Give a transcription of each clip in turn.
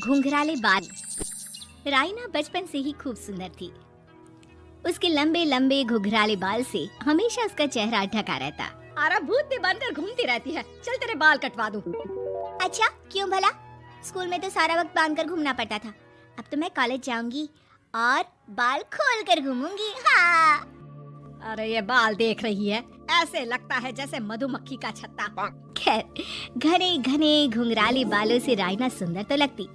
घुंघराले बाल। राइना बचपन से ही खूब सुंदर थी। उसके लंबे लंबे घुंघराले बाल से हमेशा उसका चेहरा ढका रहता। अरे भूत भी बनकर घूमती रहती है, चल तेरे बाल कटवा दूं। अच्छा, क्यों भला? स्कूल में तो सारा वक्त बांधकर घूमना पड़ता था। अब तो मैं कॉलेज जाऊंगी और बाल खोलकर घूमूंगी। हाँ। अरे ये बाल देख रही है, ऐसे लगता है जैसे मधुमक्खी का छत्ता। खैर, घने घने घुंघराले बालों से राइना सुंदर तो लगती,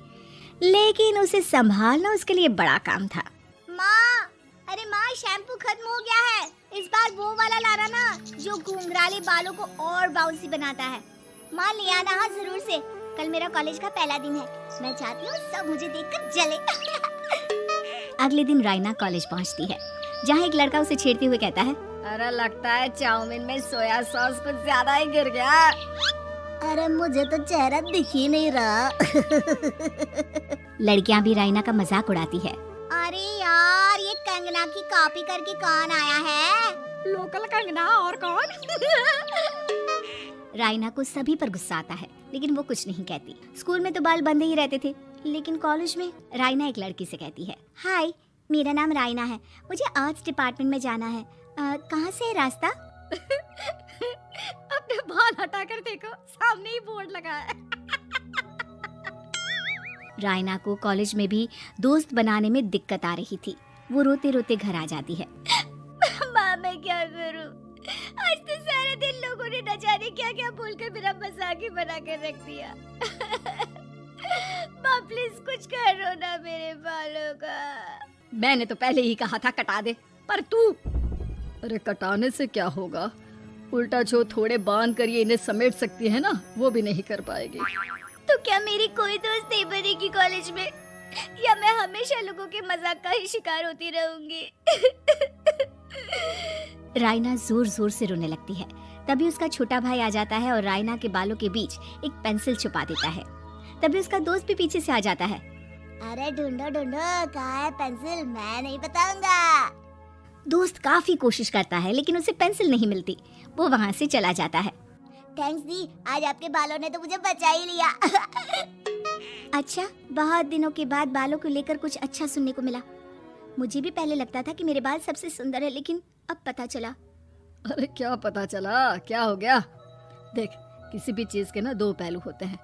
लेकिन उसे संभालना उसके लिए बड़ा काम था। माँ, अरे माँ, शैम्पू खत्म हो गया है। इस बार वो वाला लाना ना, जो घुंघराले बालों को और बाउंसी बनाता है। माँ ले आना हाँ, जरूर से। कल मेरा कॉलेज का पहला दिन है। मैं चाहती हूँ सब मुझे देखकर जले। अगले दिन राइना कॉलेज पहुँचती है, जहाँ एक लड़का उसे छेड़ते हुए कहता है, अरे लगता है चाउमीन में सोया सॉस कुछ ज्यादा ही गिर गया। अरे मुझे तो चेहरा दिख ही नहीं रहा। लड़कियां भी राइना का मजाक उड़ाती है। अरे यार, ये कंगना की कॉपी करके कौन आया है? लोकल कंगना और कौन? राइना को सभी पर गुस्सा आता है, लेकिन वो कुछ नहीं कहती। स्कूल में तो बाल बंधे ही रहते थे, लेकिन कॉलेज में राइना एक लड़की से कहती है, हाय, मेरा नाम राइना है, मुझे आर्ट्स डिपार्टमेंट में जाना है। कहाँ से है रास्ता? अपने बाल हटाकर देखो, सामने ही बोर्ड लगा है। राइना को कॉलेज में भी दोस्त बनाने में दिक्कत आ रही थी। वो रोते रोते घर आ जाती है। माँ, मैं क्या करूं? आज तो सारा दिन लोगों ने न जाने क्या क्या बोलकर मेरा मजाक ही बना कर रख दिया। माँ प्लीज कुछ करो ना मेरे बालों का। मैंने तो पहले ही कहा था कटा दे, पर तू। अरे कटाने से क्या होगा, उल्टा जो थोड़े बांध कर ये इन्हें समेट सकती है ना, वो भी नहीं कर पाएगी। तो क्या मेरी कोई दोस्त नहीं बनेगी कॉलेज में, या मैं हमेशा लोगों के मजाक का ही शिकार होती रहूंगी? राइना जोर जोर से रोने लगती है। तभी उसका छोटा भाई आ जाता है और राइना के बालों के बीच एक पेंसिल छुपा देता है। तभी उसका दोस्त भी पीछे से आ जाता है। अरे ढूंढो ढूंढो, कहाँ है पेंसिल? मैं नहीं बताऊंगा। दोस्त काफी कोशिश करता है, लेकिन उसे पेंसिल नहीं मिलती। वो वहाँ से चला जाता है। थैंक्स दी, आज आपके बालों ने तो मुझे बचा ही लिया। अच्छा, बहुत दिनों के बाद बालों को लेकर कुछ अच्छा सुनने को मिला। मुझे भी पहले लगता था कि मेरे बाल सबसे सुंदर है, लेकिन अब पता चला। अरे क्या पता चला, क्या हो गया? देख, किसी भी चीज के ना दो पहलू होते हैं।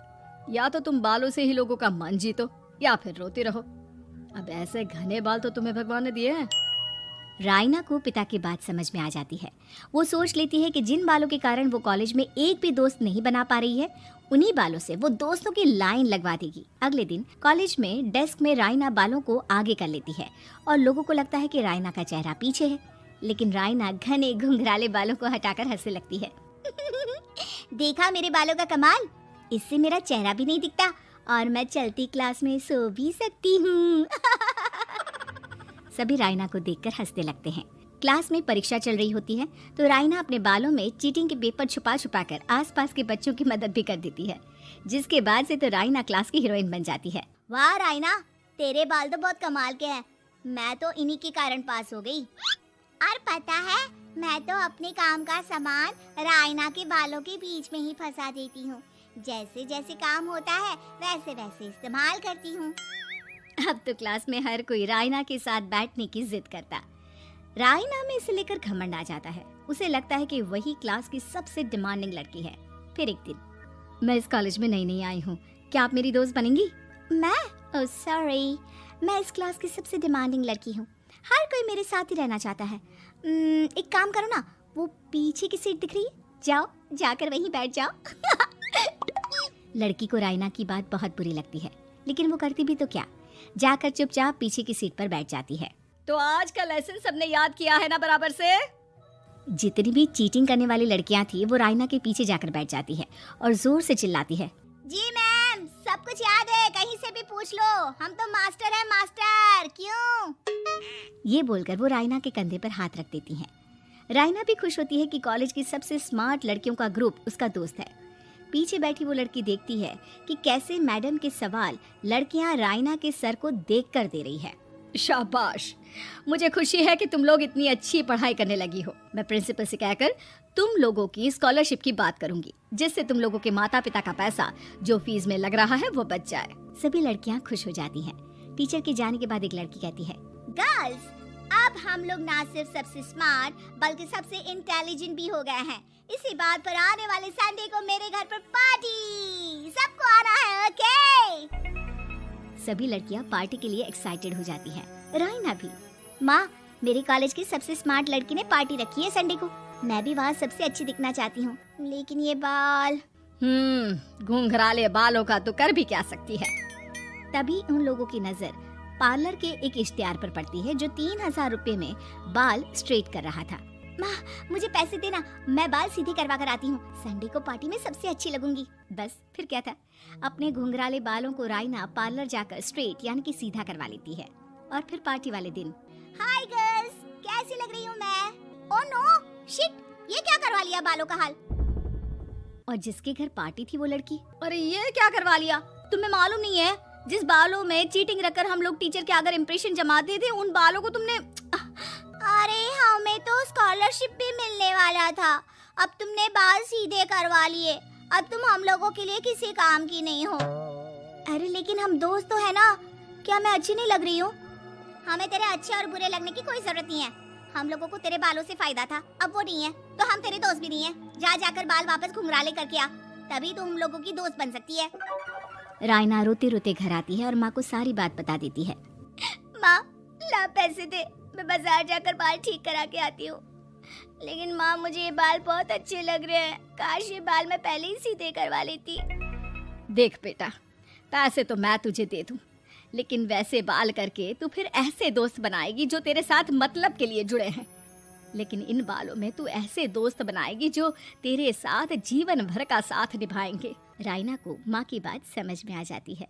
या तो तुम बालों से ही लोगों का मन जीतो, या फिर रोते रहो। अब ऐसे घने बाल तो तुम्हें भगवान ने दिए हैं। राइना को पिता की बात समझ में आ जाती है। वो सोच लेती है कि जिन बालों के कारण वो कॉलेज में एक भी दोस्त नहीं बना पा रही है, उन्हीं बालों से वो दोस्तों की लाइन लगवा देगी। अगले दिन कॉलेज में डेस्क में राइना बालों को आगे कर लेती है और लोगों को लगता है कि राइना का चेहरा पीछे है, लेकिन राइना घने घुंघराले बालों को हटाकर हंसने लगती है। देखा मेरे बालों का कमाल? इससे मेरा चेहरा भी नहीं दिखता और मैं चलती क्लास में सो भी सकती हूँ। सभी राइना को देखकर हंसने लगते हैं। क्लास में परीक्षा चल रही होती है, तो राइना अपने बालों में चीटिंग के पेपर छुपा छुपा कर आसपास के बच्चों की मदद भी कर देती है, जिसके बाद से तो राइना क्लास की हीरोइन बन जाती है। वाह राइना, तेरे बाल तो बहुत कमाल के हैं। मैं तो इन्हीं के कारण पास हो गई। और पता है, मैं तो अपने काम का सामान राइना के बालों के बीच में ही फंसा देती हूँ। जैसे जैसे काम होता है वैसे वैसे इस्तेमाल करती हूँ। अब तो क्लास में हर कोई राइना के साथ बैठने की जिद करता। राइना में इसे लेकर घमंड आ जाता है। उसे लगता है कि वही क्लास की सबसे डिमांडिंग लड़की है। फिर एक दिन, मैं इस कॉलेज में नई नई आई हूँ, क्या आप मेरी दोस्त बनेंगी? मैं? ओह सॉरी, मैं इस क्लास की सबसे डिमांडिंग लड़की हूँ। हर कोई मेरे साथ ही रहना चाहता है। एक काम करो ना, वो पीछे की सीट दिख रही है, जाओ जाकर वहीं बैठ जाओ। लड़की को राइना की बात बहुत बुरी लगती है, लेकिन वो करती भी तो क्या, जाकर चुपचाप पीछे की सीट पर बैठ जाती है। तो आज का लेसन सबने याद किया है ना बराबर से? जितनी भी चीटिंग करने वाली लड़कियां थी, वो राइना के पीछे जाकर बैठ जाती है और जोर से चिल्लाती है, जी मैम, सब कुछ याद है, कहीं से भी पूछ लो, हम तो मास्टर हैं मास्टर, क्यों? ये बोलकर वो राइना के कंधे पर हाथ रख देती हैं। राइना भी खुश होती है कि कॉलेज की सबसे स्मार्ट लड़कियों का ग्रुप उसका दोस्त है। पीछे बैठी वो लड़की देखती है कि कैसे मैडम के सवाल लड़कियां राइना के सर को देखकर दे रही है। शाबाश, मुझे खुशी है कि तुम लोग इतनी अच्छी पढ़ाई करने लगी हो। मैं प्रिंसिपल से कहकर तुम लोगों की स्कॉलरशिप की बात करूंगी, जिससे तुम लोगों के माता पिता का पैसा जो फीस में लग रहा है वो बच जाए। सभी लड़कियां खुश हो जाती हैं। टीचर के जाने के बाद एक लड़की कहती है, गर्ल्स, अब हम लोग ना सिर्फ सबसे स्मार्ट बल्कि सबसे इंटेलिजेंट भी हो गए हैं। इसी बात पर आने वाले संडे को मेरे घर पर पार्टी, सबको आना है, ओके? सभी लड़कियां पार्टी के लिए एक्साइटेड हो जाती हैं। राइना भी। माँ, मेरे कॉलेज की सबसे स्मार्ट लड़की ने पार्टी रखी है संडे को। मैं भी वहाँ सबसे अच्छी दिखना चाहती हूँ, लेकिन ये बाल। घुंघराले बालों का तो कर भी क्या सकती है। तभी उन लोगों की नजर पार्लर के एक इश्तिहार पर पड़ती है जो 3000 रुपए में बाल स्ट्रेट कर रहा था। माँ, मुझे पैसे देना, मैं बाल सीधे करवा कर आती हूँ। संडे को पार्टी में सबसे अच्छी लगूंगी। बस फिर क्या था, अपने घुंघराले बालों को राइना पार्लर जाकर स्ट्रेट यानी कि सीधा करवा लेती है। और फिर पार्टी वाले दिन, हाय गर्ल्स, कैसी लग रही हूँ मैं? ओह नो, शिट, ये क्या करवा लिया बालों का हाल? और जिसके घर पार्टी थी वो लड़की, अरे ये क्या करवा लिया? तुम्हें मालूम नहीं है, जिस बालों में चीटिंग रखकर हम लोग टीचर के आगे इंप्रेशन जमाते थे, उन बालों को तुमने। अरे हमें तो स्कॉलरशिप भी मिलने वाला था, अब तुमने बाल सीधे करवा लिए। अब तुम हम लोगों के लिए किसी काम की नहीं हो। अरे लेकिन हम दोस्त तो है ना, क्या मैं अच्छी नहीं लग रही हूँ? हमें तेरे अच्छे और बुरे लगने की कोई जरूरत नहीं है। हम लोगों को तेरे बालों से फायदा था, अब वो नहीं है तो हम तेरे दोस्त भी नहीं है। जा जाकर बाल वापस घुंघराले करके आ, तभी तुम हम लोगों की दोस्त बन सकती है। राइना रोते रोते घर आती है और माँ को सारी बात बता देती है। माँ, ला पैसे दे, मैं बाजार जाकर बाल ठीक करा के आती हूँ। लेकिन माँ, मुझे ये बाल बहुत अच्छे लग रहे हैं, काश ये बाल मैं पहले ही सीधे करवा लेती। देख बेटा, पैसे तो मैं तुझे दे दूं, लेकिन वैसे बाल करके तू फिर ऐसे दोस्त बनाएगी जो तेरे साथ मतलब के लिए जुड़े हैं। लेकिन इन बालों में तू ऐसे दोस्त बनाएगी जो तेरे साथ जीवन भर का साथ निभाएंगे। राइना को माँ की बात समझ में आ जाती है।